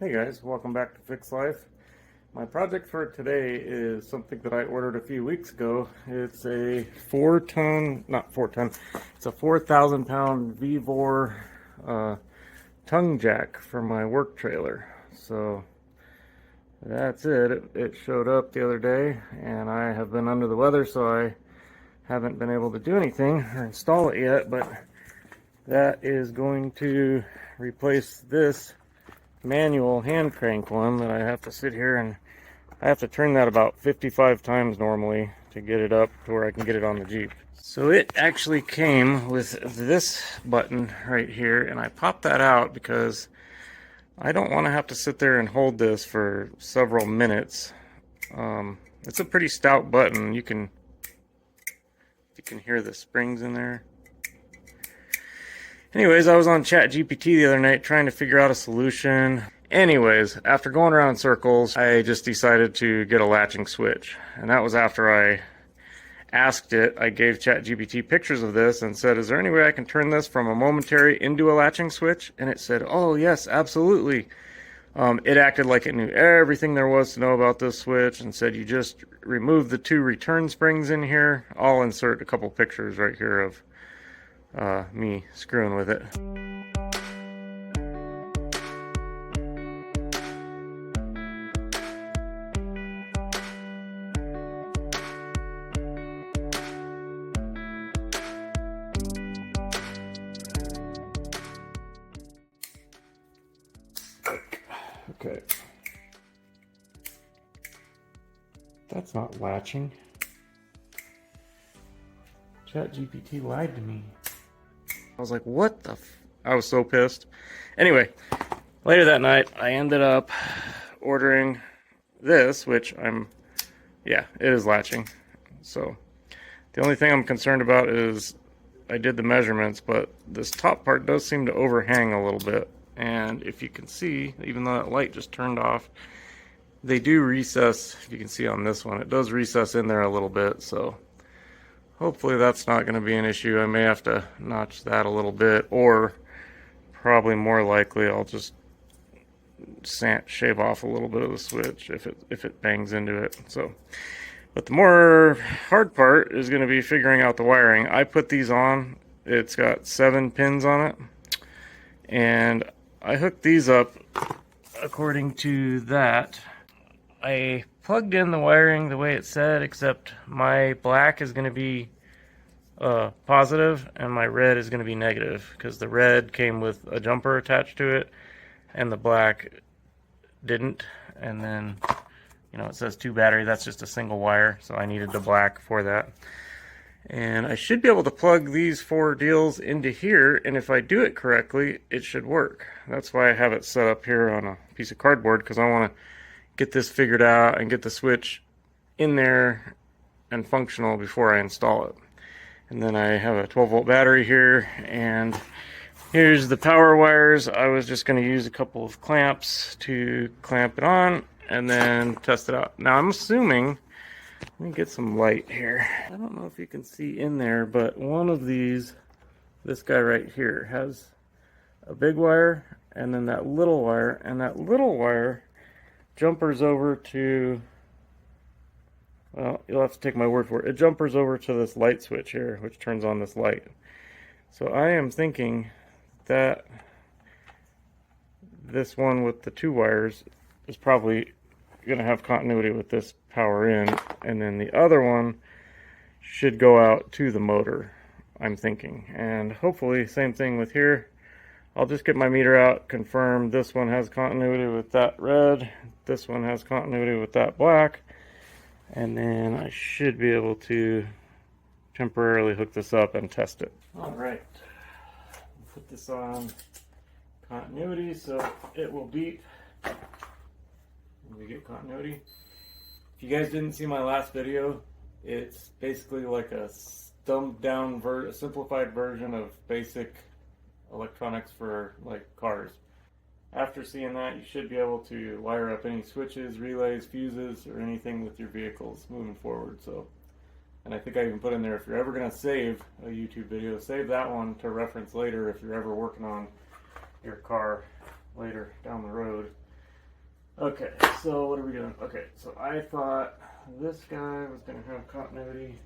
Hey guys, welcome back to Fix Life. My project for today is something that I ordered a few weeks ago. It's a 4-ton, not 4-ton, it's a 4,000 pound Vevor tongue jack for my work trailer. So that's it. It showed up the other day and I have been under the weather, so I haven't been able to do anything or install it yet, but that is going to replace this manual hand crank one that I have to sit here and I have to turn that about 55 times normally to get it up to where I can get it on the Jeep. So it actually came with this button right here, and I popped that out because I don't want to have to sit there and hold this for several minutes. It's a pretty stout button. You can hear the springs in there. Anyways, I was on ChatGPT the other night trying to figure out a solution. Anyways, after going around in circles, I just decided to get a latching switch. And that was after I asked it. I gave ChatGPT pictures of this and said, is there any way I can turn this from a momentary into a latching switch? And it said, oh yes, absolutely. It acted like it knew everything there was to know about this switch and said, you just remove the 2 return springs in here. I'll insert a couple pictures right here of me screwing with it. Okay. That's not latching. ChatGPT lied to me. I was like, what the I was so pissed. Anyway, later that night, I ended up ordering this, which yeah, it is latching. So, the only thing I'm concerned about is I did the measurements, but this top part does seem to overhang a little bit. And if you can see, even though that light just turned off, they do recess. If you can see on this one, it does recess in there a little bit, so hopefully that's not going to be an issue. I may have to notch that a little bit, or probably more likely I'll just shave off a little bit of the switch if it bangs into it. So, but the more hard part is going to be figuring out the wiring. I put these on. It's got 7 pins on it, and I hooked these up according to that. I plugged in the wiring the way it said, except my black is going to be positive and my red is going to be negative, because the red came with a jumper attached to it and the black didn't. And then, you know, it says 2 battery. That's just a single wire, so I needed the black for that. And I should be able to plug these 4 deals into here, and if I do it correctly, it should work. That's why I have it set up here on a piece of cardboard, because I want to get this figured out and get the switch in there and functional before I install it. And then I have a 12-volt battery here, and here's the power wires. I was just going to use a couple of clamps to clamp it on and then test it out. Now I'm assuming, let me get some light here. I don't know if you can see in there, but one of these, this guy right here, has a big wire and then that little wire, and that little wire jumpers over to, well, you'll have to take my word for it. It jumpers over to this light switch here, which turns on this light. So I am thinking that this one with the 2 wires is probably going to have continuity with this power in, and then the other one should go out to the motor, I'm thinking. And hopefully same thing with here. I'll just get my meter out, confirm this one has continuity with that red, this one has continuity with that black, and then I should be able to temporarily hook this up and test it. Alright, put this on continuity so it will beep when we get continuity. If you guys didn't see my last video, it's basically like a dumbed down, simplified version of basic electronics for like cars. After seeing that, you should be able to wire up any switches, relays, fuses, or anything with your vehicles moving forward. So, and I think I even put in there, if you're ever going to save a YouTube video, save that one to reference later if you're ever working on your car later down the road. Okay, so what are we doing? Okay, so I thought this guy was going to have continuity.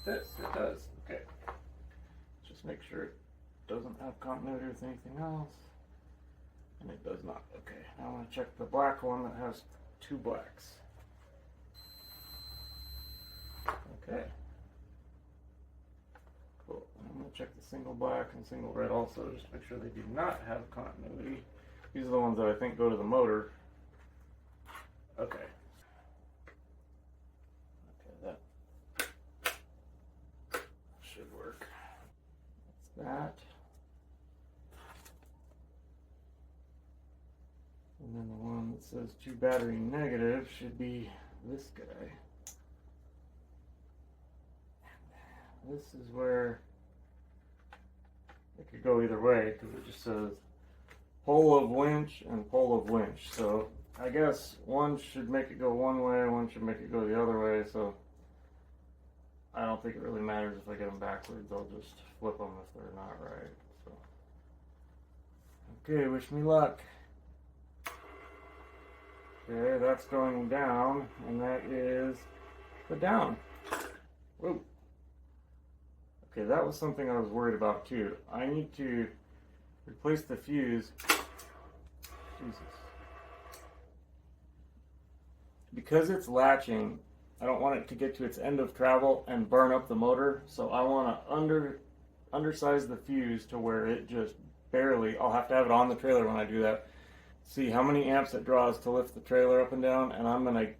This, it does. Okay. Just make sure it doesn't have continuity with anything else. And it does not. Okay, now I want to check the black one that has two blacks. Okay. Cool. I'm going to check the single black and single red also, just to make sure they do not have continuity. These are the ones that I think go to the motor. Okay. Okay, that should work. That's that. And then the one that says 2 battery negative should be this guy. This is where it could go either way because it just says pole of winch and pole of winch. So I guess one should make it go one way, one should make it go the other way. So I don't think it really matters if I get them backwards. I'll just flip them if they're not right. So okay, wish me luck. Okay, that's going down, and that is the down. Whoa. Okay, that was something I was worried about too. I need to replace the fuse. Jesus. Because it's latching, I don't want it to get to its end of travel and burn up the motor, so I want to undersize the fuse to where it just barely, I'll have to have it on the trailer when I do that. See how many amps it draws to lift the trailer up and down, and I'm going to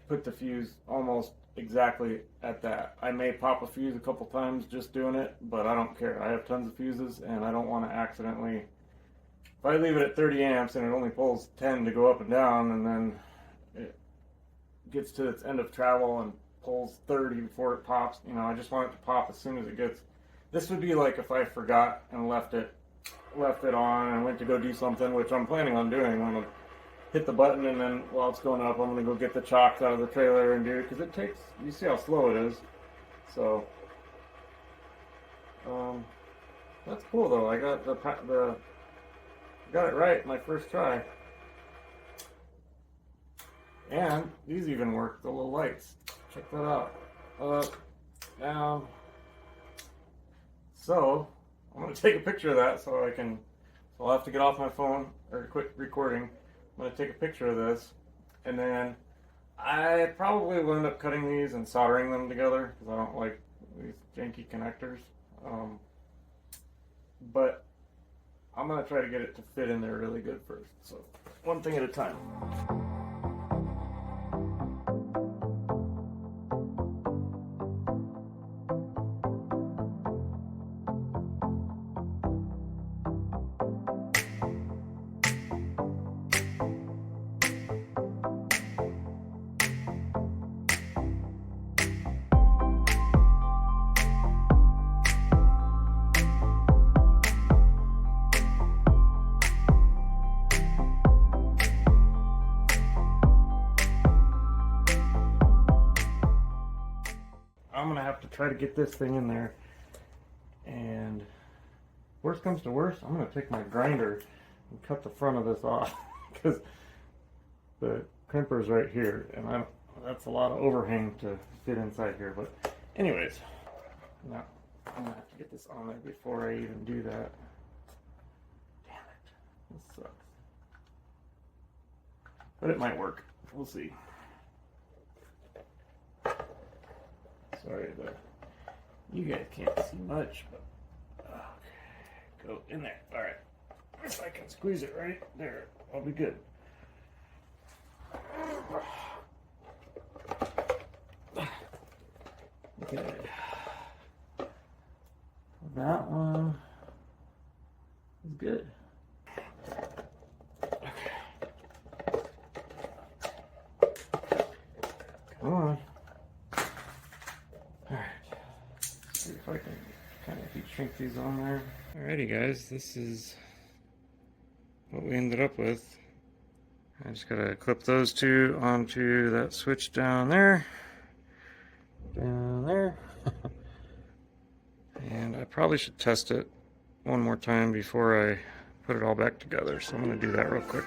put the fuse almost exactly at that. I may pop a fuse a couple times just doing it, but I don't care. I have tons of fuses, and I don't want to accidentally, if I leave it at 30 amps and it only pulls 10 to go up and down, and then it gets to its end of travel and pulls 30 before it pops, you know, I just want it to pop as soon as it gets. This would be like if I forgot and left it on and went to go do something, which I'm planning on doing. I'm going to hit the button, and then while it's going up, I'm going to go get the chocks out of the trailer and do it, because it takes, you see how slow it is. So that's cool though. I got got it right my first try. And these even work, the little lights. Check that out. Up, down. So I'm going to take a picture of that so I can, so I'll have to get off my phone or quit recording. I'm going to take a picture of this, and then I probably will end up cutting these and soldering them together because I don't like these janky connectors. But I'm going to try to get it to fit in there really good first. So one thing at a time. I'm gonna have to try to get this thing in there, and worst comes to worst, I'm gonna take my grinder and cut the front of this off because the crimper's right here, and that's a lot of overhang to fit inside here. But anyways, now I'm gonna have to get this on there before I even do that. Damn it, this sucks, but it might work. We'll see. Sorry, you guys can't see much, but okay, go in there. All right, if I can squeeze it right there, I'll be good. Okay, that one is good. Come on. See if I can kind of heat shrink these on there. Alrighty guys, this is what we ended up with. I just gotta clip those two onto that switch down there. Down there. And I probably should test it one more time before I put it all back together. So I'm gonna do that real quick.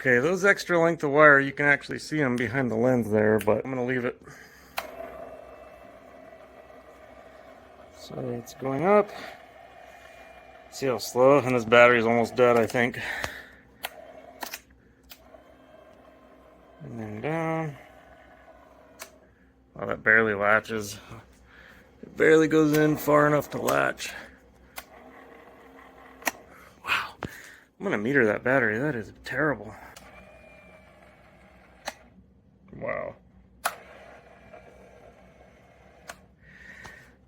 Okay, those extra length of wire, you can actually see them behind the lens there, but I'm gonna leave it. So it's going up. See how slow? And this battery's almost dead, I think. And then down. Oh, that barely latches. It barely goes in far enough to latch. Wow. I'm gonna meter that battery. That is terrible. Wow.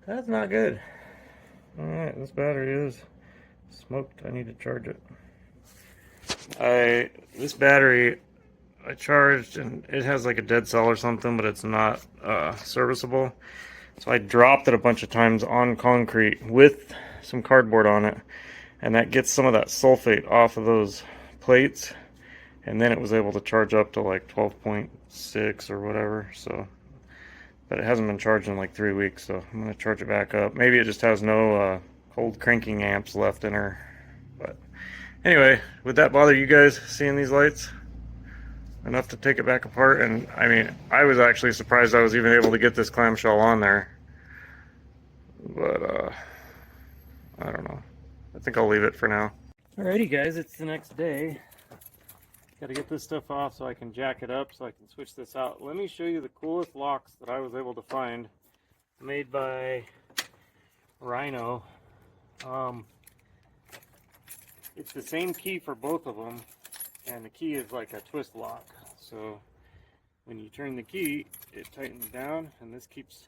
That's not good. Alright, this battery is smoked. I need to charge it. This battery I charged and it has like a dead cell or something, but it's not serviceable. So I dropped it a bunch of times on concrete with some cardboard on it, and that gets some of that sulfate off of those plates, and then it was able to charge up to like 12.6 or whatever. So, but it hasn't been charged in like 3 weeks, so I'm gonna charge it back up. Maybe it just has no old cranking amps left in her. But anyway, would that bother you guys seeing these lights enough to take it back apart? And I mean, I was actually surprised I was even able to get this clamshell on there, but I don't know. I think I'll leave it for now. Alrighty guys, it's the next day. Gotta get this stuff off so I can jack it up so I can switch this out. Let me show you the coolest locks that I was able to find, made by Rhino. It's the same key for both of them, and the key is like a twist lock. So when you turn the key, it tightens down, and this keeps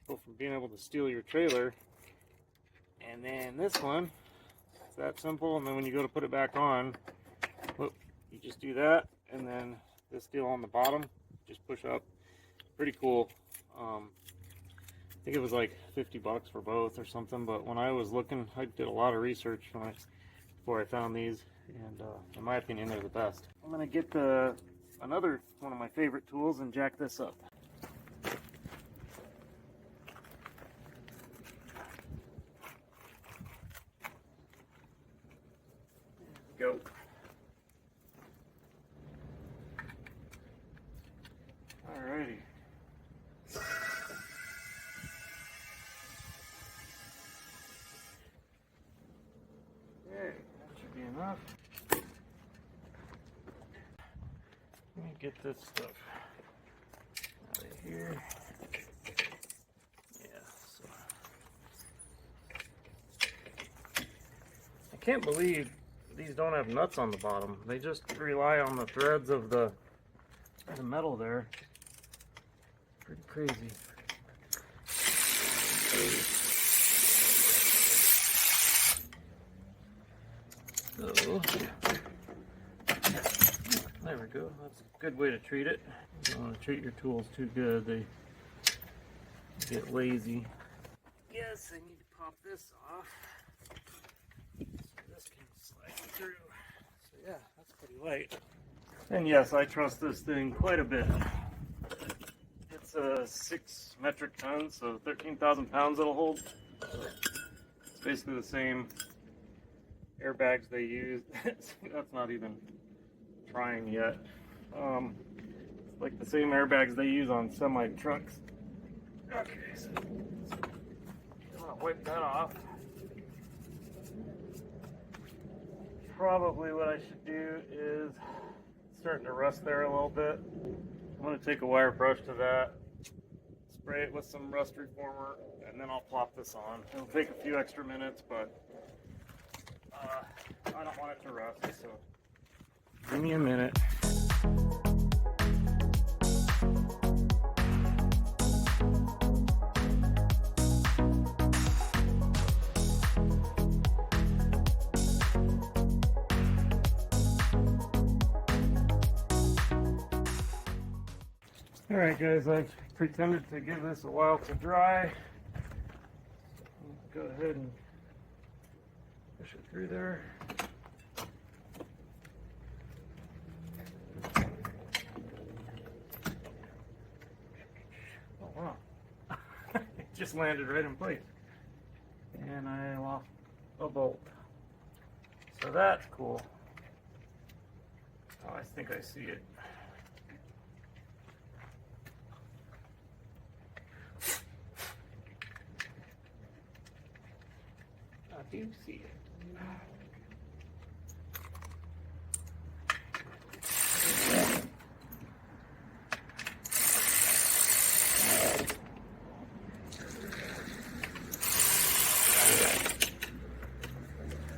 people from being able to steal your trailer. And then this one, it's that simple. And then when you go to put it back on, whoop, you just do that, and then this deal on the bottom, just push up. Pretty cool. I think it was like 50 bucks for both or something, but when I was looking, I did a lot of research before I found these, and in my opinion, they're the best. I'm gonna get another one of my favorite tools and jack this up. Go. Alrighty. Okay, that should be enough. Let me get this stuff out of here. Yeah, so I can't believe these don't have nuts on the bottom. They just rely on the threads of the metal there. Pretty crazy. So, there we go. That's a good way to treat it. You don't want to treat your tools too good, they get lazy. Yes, I need to pop this off. So this can slide through. So yeah, that's pretty light. And yes, I trust this thing quite a bit. It's 6 metric tons, so 13,000 pounds it'll hold. It's basically the same airbags they use. That's not even trying yet. It's like the same airbags they use on semi trucks. Okay, so I'm gonna wipe that off. Probably what I should do is, it's starting to rust there a little bit. I'm going to take a wire brush to that, spray it with some rust reformer, and then I'll plop this on. It'll take a few extra minutes, but I don't want it to rust, so give me a minute. Alright guys, I've pretended to give this a while to dry. Go ahead and push it through there. Oh wow, it just landed right in place. And I lost a bolt. So that's cool. Oh, I think I see it. I do see it.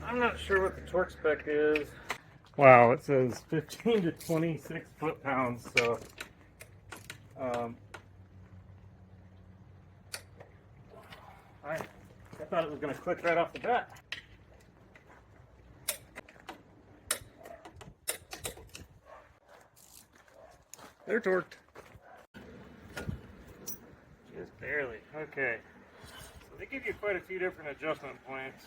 I'm not sure what the torque spec is. Wow, it says 15 to 26 foot-pounds, so I thought it was going to click right off the bat. They're torqued. Just barely. Okay. So they give you quite a few different adjustment points.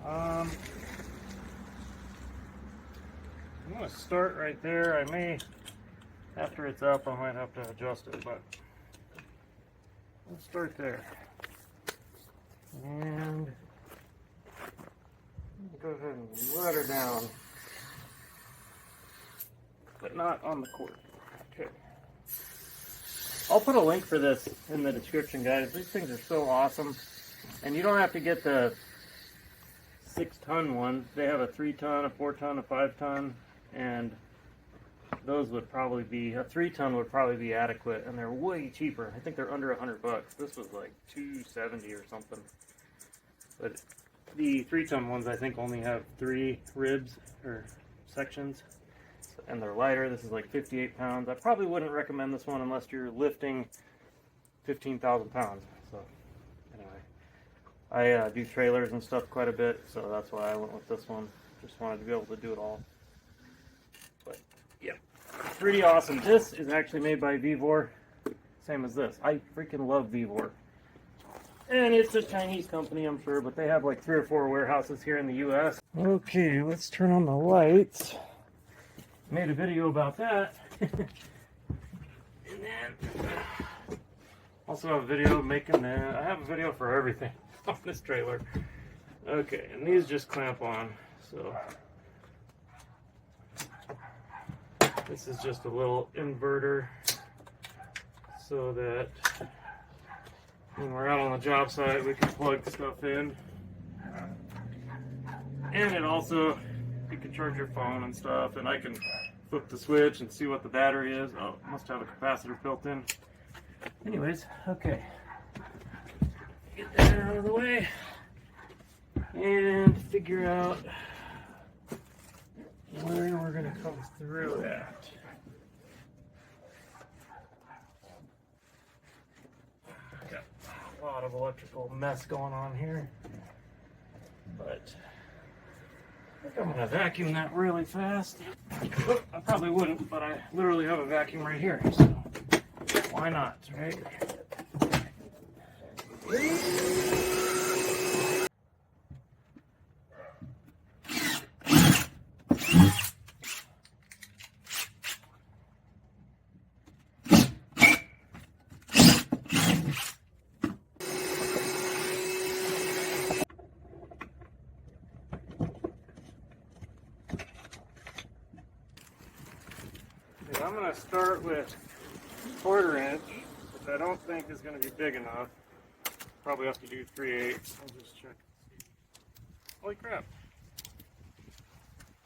I'm going to start right there. I may, after it's up, I might have to adjust it, but let's start there. And go ahead and let her down, but not on the cord. Okay. I'll put a link for this in the description, guys. These things are so awesome, and you don't have to get the 6-ton ones. They have a 3-ton, a 4-ton, a 5-ton, and those would probably be, a 3-ton would probably be adequate, and they're way cheaper. I think they're under $100. This was like $270 or something. But the 3-ton ones I think only have 3 ribs or sections, and they're lighter. This is like 58 pounds. I probably wouldn't recommend this one unless you're lifting 15,000 pounds. So anyway, I do trailers and stuff quite a bit, so that's why I went with this one. Just wanted to be able to do it all. But yeah, pretty awesome. This is actually made by Vevor, same as this. I freaking love Vevor. And it's a Chinese company, I'm sure, but they have like 3 or 4 warehouses here in the US. Okay, let's turn on the lights. Made a video about that. And then also have a video of making I have a video for everything on this trailer. Okay, and these just clamp on. So this is just a little inverter so that when we're out on the job site we can plug stuff in. And it also, you can charge your phone and stuff, and I can flip the switch and see what the battery is. Oh, it must have a capacitor built in. Anyways, okay. Get that out of the way and figure out where we're going to come through at. Got a lot of electrical mess going on here, but I think I'm going to vacuum that really fast. Oh, I probably wouldn't, but I literally have a vacuum right here, so why not, right? I'm going to start with 1/4 inch, which I don't think is going to be big enough. Probably have to do 3/8. I'll just check. Holy crap.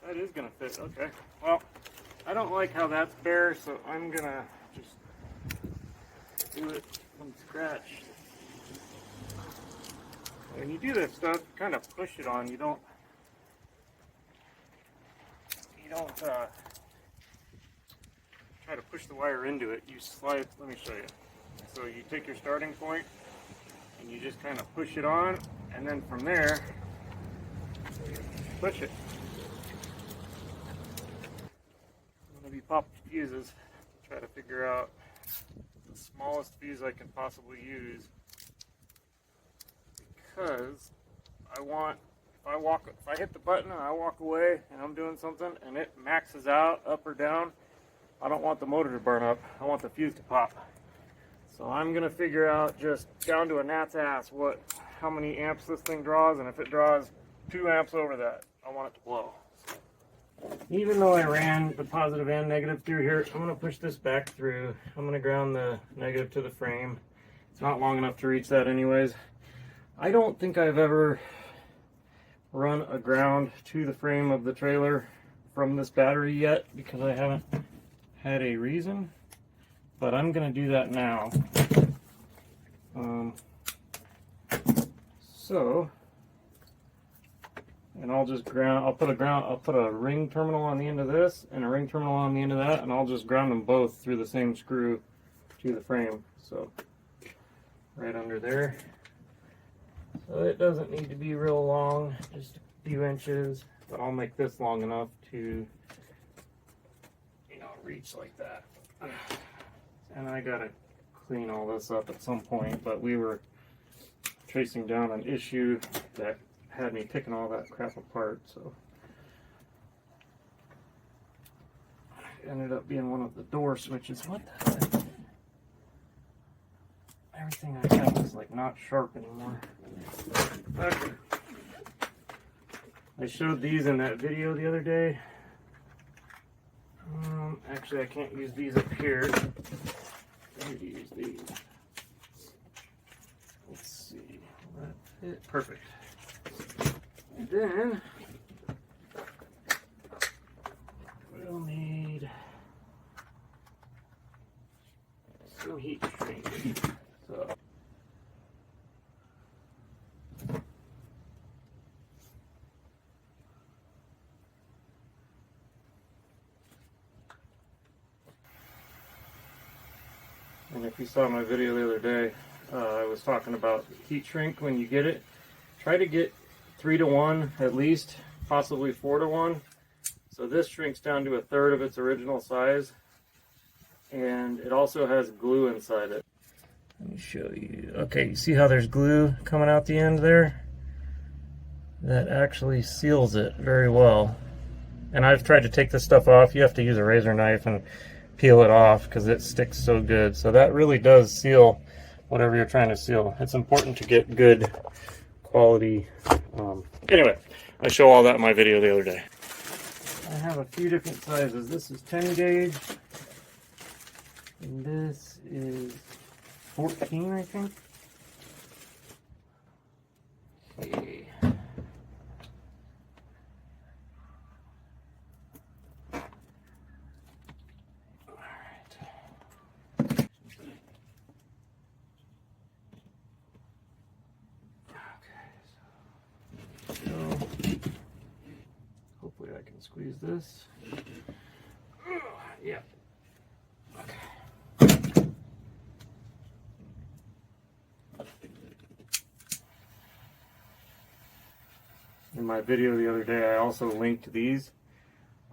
That is going to fit. Okay. Well, I don't like how that's bare, so I'm going to just do it from scratch. When you do this stuff, kind of push it on. You don't try to push the wire into it. You slide, let me show you. So you take your starting point and you just kind of push it on, and then from there, push it. I'm going to be popping fuses, try to figure out the smallest fuse I can possibly use, because if I hit the button and I walk away and I'm doing something and it maxes out up or down, I don't want the motor to burn up. I want the fuse to pop. So I'm going to figure out just down to a gnat's ass how many amps this thing draws, and if it draws 2 amps over that, I want it to blow. So Even though I ran the positive and negative through here, I'm going to push this back through. I'm going to ground the negative to the frame. It's not long enough to reach that anyways. I don't think I've ever run a ground to the frame of the trailer from this battery yet because I haven't had a reason, but I'm going to do that now. And I'll just ground, I'll put a ring terminal on the end of this and a ring terminal on the end of that, and I'll just ground them both through the same screw to the frame. So right under there. So it doesn't need to be real long, just a few inches, but I'll make this long enough to, reach like that. And I gotta clean all this up at some point, but we were tracing down an issue that had me picking all that crap apart, so it ended up being one of the door switches. What the heck? Everything I have is like not sharp anymore. Okay. I showed these in that video the other day. Actually, I can't use these up here. I need to use these. Let's see. That fit. Perfect. And then we'll need some heat shrink. So and if you saw my video the other day, I was talking about heat shrink when you get it. Try to get 3 to 1 at least, possibly 4 to 1. So this shrinks down to 1/3 of its original size, and it also has glue inside it. Let me show you. Okay, you see how there's glue coming out the end there? That actually seals it very well. And I've tried to take this stuff off. You have to use a razor knife and peel it off because it sticks so good. So that really does seal whatever you're trying to seal. It's important to get good quality. Anyway, I show all that in my video the other day. I have a few different sizes. This is 10 gauge. And this is 14, I think. Okay. Hopefully I can squeeze this. Yeah. Okay. In my video the other day, I also linked these.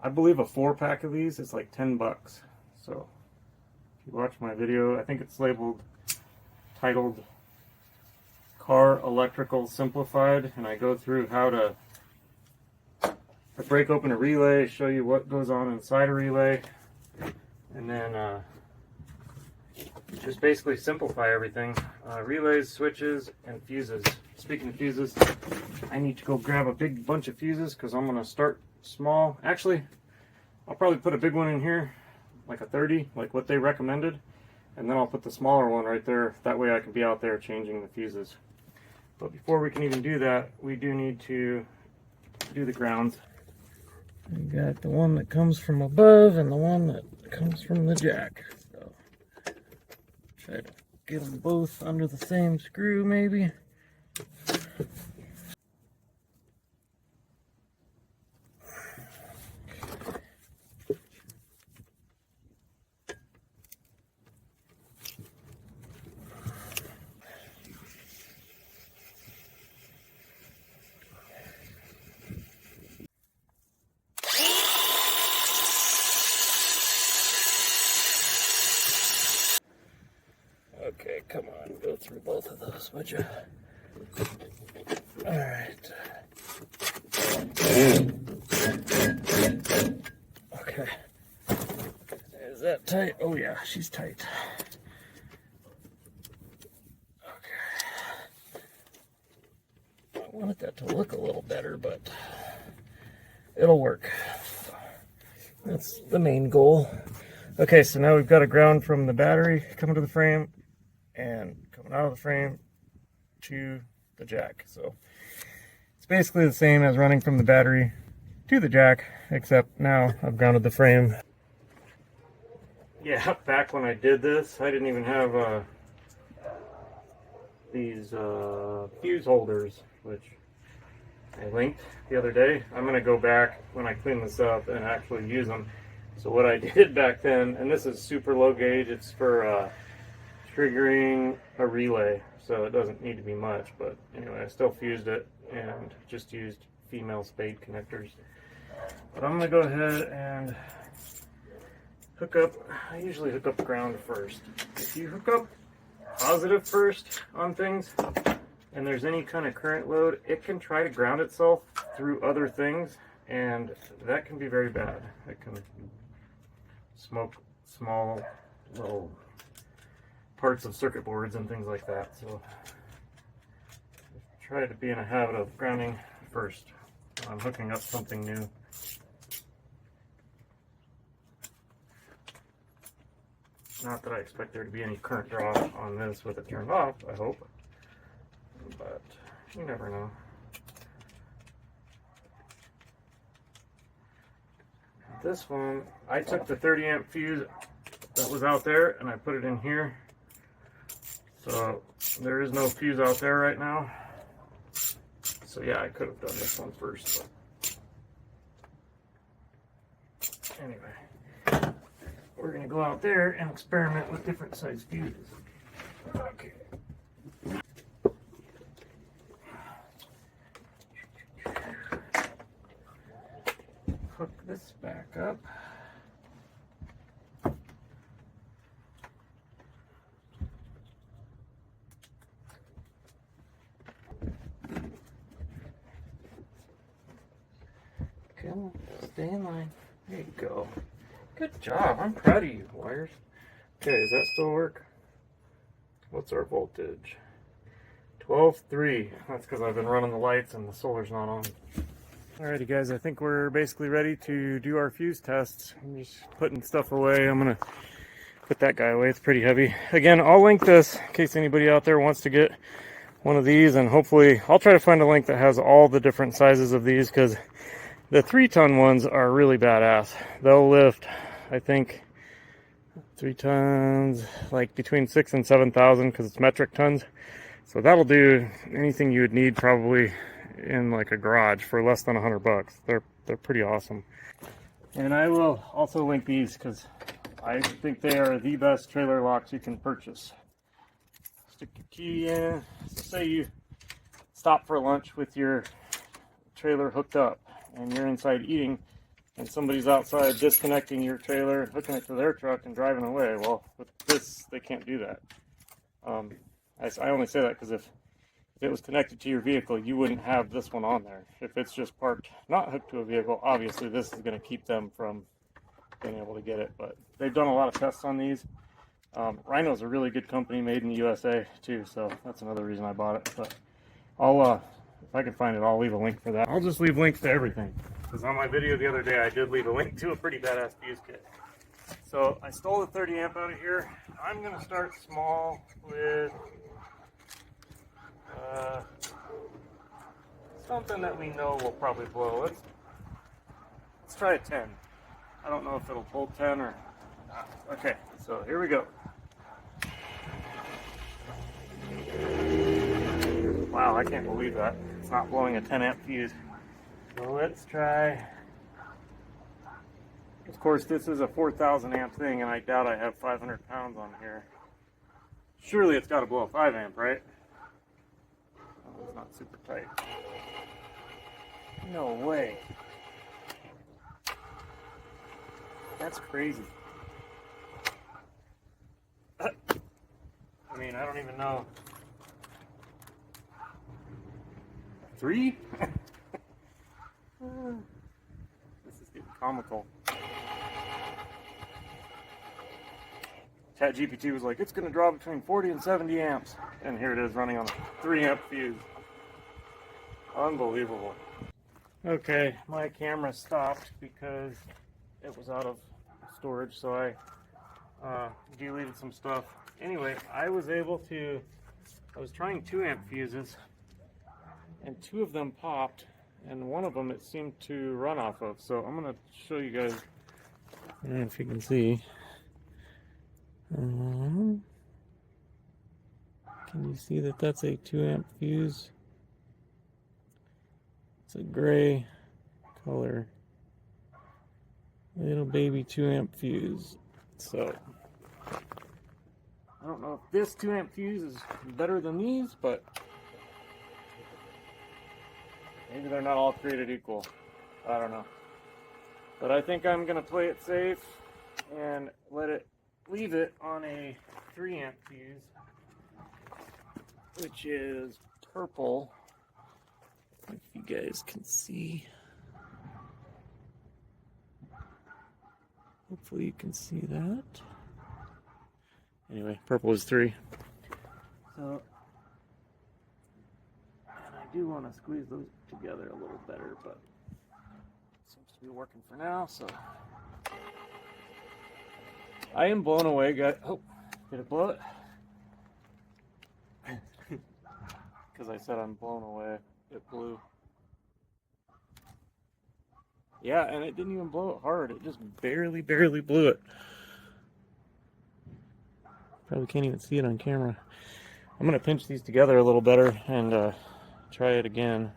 I believe a 4-pack of these is like $10. So if you watch my video, I think it's titled Car Electrical Simplified, and I go through how to break open a relay, show you what goes on inside a relay, and then just basically simplify everything. Relays, switches, and fuses. Speaking of fuses, I need to go grab a big bunch of fuses because I'm going to start small. Actually, I'll probably put a big one in here, like a 30, like what they recommended, and then I'll put the smaller one right there. That way I can be out there changing the fuses. But before we can even do that, we do need to do the grounds. We got the one that comes from above and the one that comes from the jack. So try to get them both under the same screw, maybe. Okay, come on, go through both of those, would you? All right. Okay. Is that tight? Oh yeah, she's tight. Okay. I wanted that to look a little better, but it'll work. That's the main goal. Okay, so now we've got a ground from the battery coming to the frame and coming out of the frame to the jack. So it's basically the same as running from the battery to the jack, except now I've grounded the frame. Yeah, back when I did this, I didn't even have these fuse holders, which I linked the other day. I'm going to go back when I clean this up and actually use them. So what I did back then, and this is super low gauge, it's for triggering a relay, so it doesn't need to be much, but anyway, I still fused it and just used female spade connectors. But I'm going to go ahead and hook up. I usually hook up ground first. If you hook up positive first on things and there's any kind of current load, it can try to ground itself through other things, and that can be very bad. It can smoke small little parts of circuit boards and things like that. So try to be in a habit of grounding first when I'm hooking up something new. Not that I expect there to be any current draw on this with it turned off, I hope, but you never know. This one, I took the 30 amp fuse that was out there and I put it in here. So there is no fuse out there right now. So yeah, I could have done this one first. But anyway, we're going to go out there and experiment with different size fuses. Okay. Hook this back up. Come on, stay in line. There you go. Good job. I'm proud of you, wires. Okay, does that still work? What's our voltage? 12.3. That's because I've been running the lights and the solar's not on. Alrighty guys, I think we're basically ready to do our fuse tests. I'm just putting stuff away. I'm gonna put that guy away. It's pretty heavy. Again, I'll link this in case anybody out there wants to get one of these, and hopefully I'll try to find a link that has all the different sizes of these, because the 3-ton ones are really badass. They'll lift, I think, 3 tons, like between 6,000 and 7,000, because it's metric tons. So that'll do anything you would need probably in like a garage for less than $100. They're pretty awesome. And I will also link these because I think they are the best trailer locks you can purchase. Stick your key in. So say you stop for lunch with your trailer hooked up and you're inside eating, and somebody's outside disconnecting your trailer, hooking it to their truck and driving away. Well, with this, they can't do that. I only say that because if it was connected to your vehicle, you wouldn't have this one on there. If it's just parked, not hooked to a vehicle, obviously this is going to keep them from being able to get it. But they've done a lot of tests on these. Rhino's a really good company, made in the USA too, so that's another reason I bought it. But I'll, if I can find it, I'll leave a link for that. I'll just leave links to everything, because on my video the other day I did leave a link to a pretty badass fuse kit. So I stole the 30 amp out of here. I'm going to start small with something that we know will probably blow. Let's try a 10. I don't know if it'll pull 10 or not. Okay, so here we go. Wow, I can't believe that. It's not blowing a 10 amp fuse. So let's try. Of course, this is a 4,000 amp thing, and I doubt I have 500 pounds on here. Surely it's got to blow a 5 amp, right? Oh, it's not super tight. No way. That's crazy. I mean, I don't even know. 3? This is getting comical. ChatGPT was like, it's going to draw between 40 and 70 amps. And here it is running on a 3 amp fuse. Unbelievable. Okay, my camera stopped because it was out of storage, so I deleted some stuff. Anyway, I was trying 2 amp fuses, and 2 of them popped, and one of them it seemed to run off of. So I'm gonna show you guys, if you can see. Can you see that that's a 2 amp fuse? It's a gray color, little baby 2 amp fuse. So I don't know if this 2 amp fuse is better than these, but maybe they're not all created equal. I don't know. But I think I'm gonna play it safe and leave it on a 3 amp fuse, which is purple. If you guys can see. Hopefully you can see that. Anyway, purple is 3. So, and I do want to squeeze those together a little better, but it seems to be working for now, so. I am blown away, guys. Oh, did it blow it? Because I said I'm blown away. It blew. Yeah, and it didn't even blow it hard. It just barely blew it. Probably can't even see it on camera. I'm going to pinch these together a little better and try it again.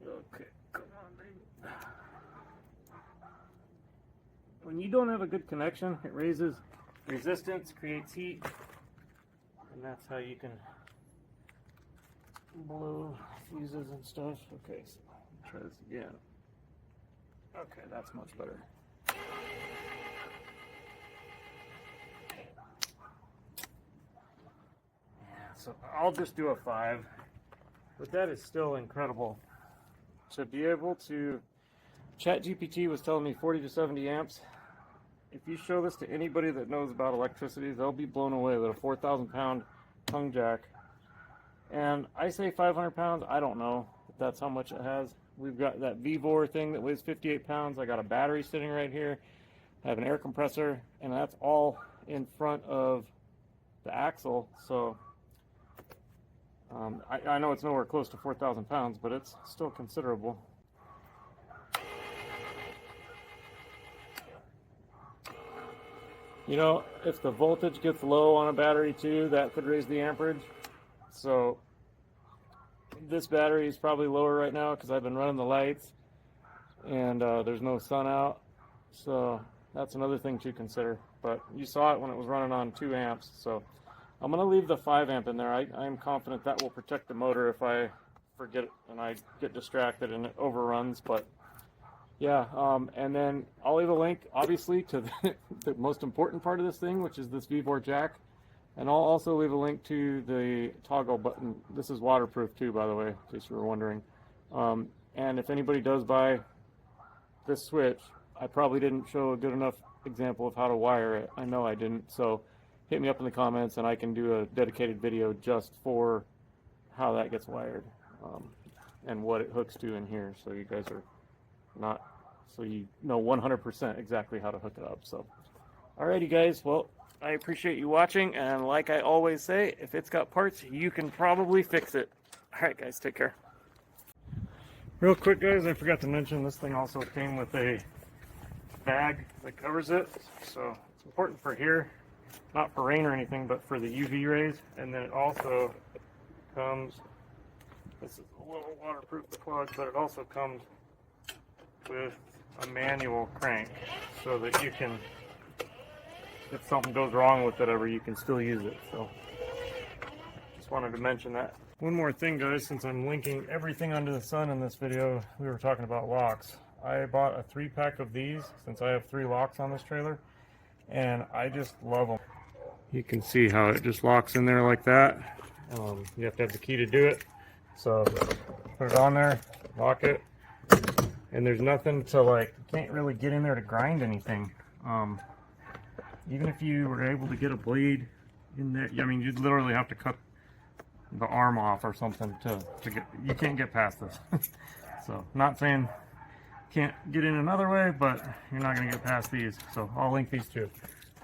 Okay, come on, baby. When you don't have a good connection, it raises resistance, creates heat, and that's how you can blow fuses and stuff. Okay, so try this again. Okay, that's much better. Yeah, so I'll just do a 5, but that is still incredible to be able to. ChatGPT was telling me 40 to 70 amps. If you show this to anybody that knows about electricity, they'll be blown away that a 4,000 pound tongue jack. And I say 500 pounds, I don't know if that's how much it has. We've got that Vevor thing that weighs 58 pounds. I got a battery sitting right here. I have an air compressor, and that's all in front of the axle. So I know it's nowhere close to 4,000 pounds, but it's still considerable. You know, if the voltage gets low on a battery too, that could raise the amperage. So this battery is probably lower right now because I've been running the lights and there's no sun out. So that's another thing to consider. But you saw it when it was running on 2 amps. So I'm going to leave the 5 amp in there. I am confident that will protect the motor if I forget it and I get distracted and it overruns. But yeah, and then I'll leave a link, obviously, to the most important part of this thing, which is this Vevor jack. And I'll also leave a link to the toggle button. This is waterproof too, by the way, in case you were wondering. And if anybody does buy this switch, I probably didn't show a good enough example of how to wire it. I know I didn't. So hit me up in the comments and I can do a dedicated video just for how that gets wired and what it hooks to in here. So you guys are not, so you know 100% exactly how to hook it up. So alrighty guys, well, I appreciate you watching, and like I always say, if it's got parts, you can probably fix it. Alright guys, take care. Real quick guys, I forgot to mention this thing also came with a bag that covers it, so it's important for here, not for rain or anything, but for the UV rays. And then it also comes, this is a little waterproof the plug, but it also comes with a manual crank so that you can, if something goes wrong with it ever, you can still use it. So just wanted to mention that. One more thing guys, since I'm linking everything under the sun in this video, we were talking about locks. I bought a 3-pack of these since I have 3 locks on this trailer, and I just love them. You can see how it just locks in there like that. You have to have the key to do it. So put it on there, lock it, and there's nothing to, like, you can't really get in there to grind anything. Even if you were able to get a blade in there, I mean, you'd literally have to cut the arm off or something to get, you can't get past this. So not saying can't get in another way, but you're not going to get past these. So I'll link these two.